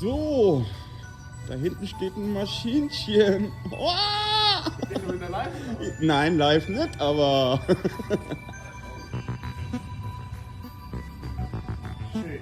So, da hinten steht ein Maschinchen. Oh! Bist du in der Live? Nein, live nicht, aber... Schön.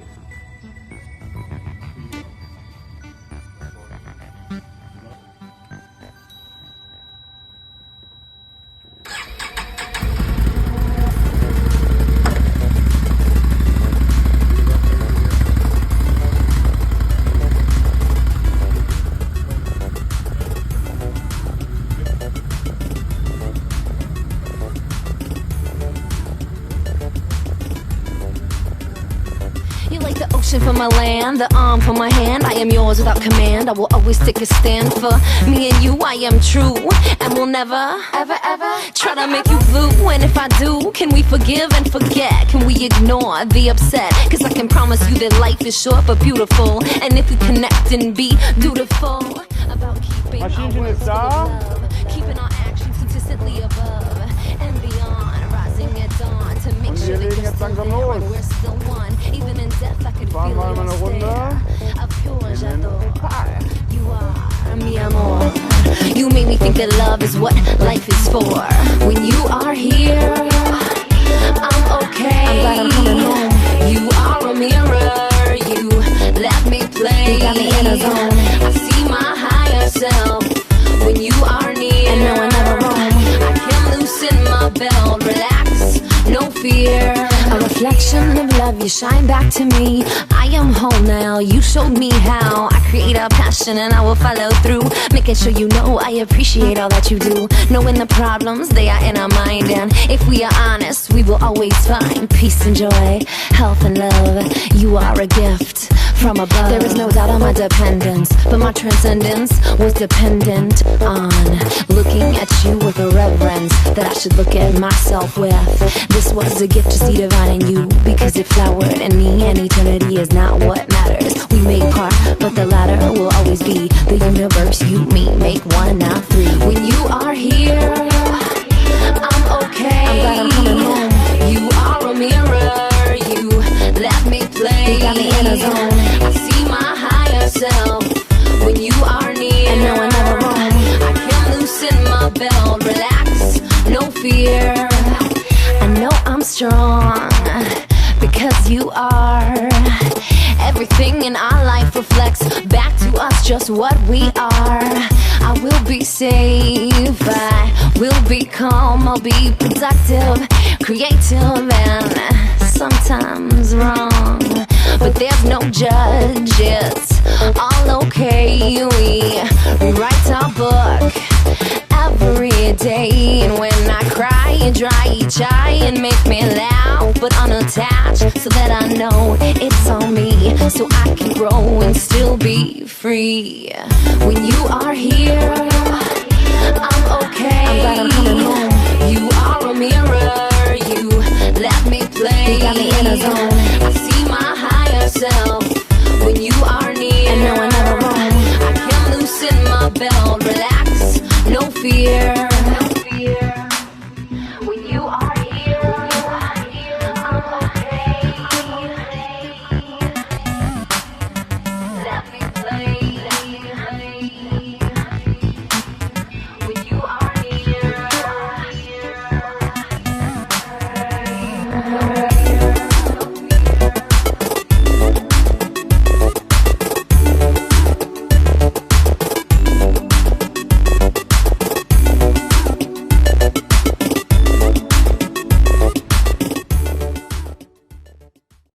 You're like the ocean for my land, the arm for my hand. I am yours without command. I will always take a stand for me and you. I am true and will never, ever, ever try to make you blue. And if I do, can we forgive and forget? Can we ignore the upset? Cause I can promise you that life is short but beautiful. And if we connect and be dutiful about keeping our Maschinchen words ist full of da. love, keeping our actions consistently above and beyond, rising at dawn to make Und wir sure that legen you're jetzt still langsam there los. and we're still one. Even in death, I could Fahren feel wir your mal eine Runde stare. A pure in den j'adore. Park. You are mi amor. You make me think that love is what life is for. When you are here, I'm okay. I'm glad I'm coming home. You are a mirror. You let me play. You got me in a zone. I see my higher self when you are near. And no, I never roam. I can loosen my belt, relax, no fear. A reflection of love, you shine back to me. I am whole now, you showed me how. I create a passion and I will follow through, making sure you know I appreciate all that you do. Knowing the problems, they are in our mind. And if we are honest, we will always find peace and joy, health and love. You are a gift from above. There is no doubt on my dependence, but my transcendence was dependent on looking at you with a reverence that I should look at myself with. This was a gift to see divine in you, because it flowered in me, and eternity is not what matters. We make part, but the latter will always be the universe. You, me, make one, now three. When you are here, I'm okay. I'm glad I'm coming home. You are a mirror. You let me play. You got me in a zone. I see my higher self when you are near. And no, I never roam. I can loosen my belt, relax, no fear. I know I'm strong because you are. Everything in our life reflects back to us just what we are. I will be safe, I will be calm, I'll be productive, creative, and sometimes wrong. But there's no judge, it's all okay. We rewrite our book every day. And when I cry and dry each eye and make me laugh but unattached, so that I know it's on me, so I can grow and still be free. When you are here, I'm okay. I'm glad I'm coming home. You are a mirror. You let me play. You got me in a zone. I see my higher self when you are near. And no, I never roam. I can loosen my belt, relax, no fear.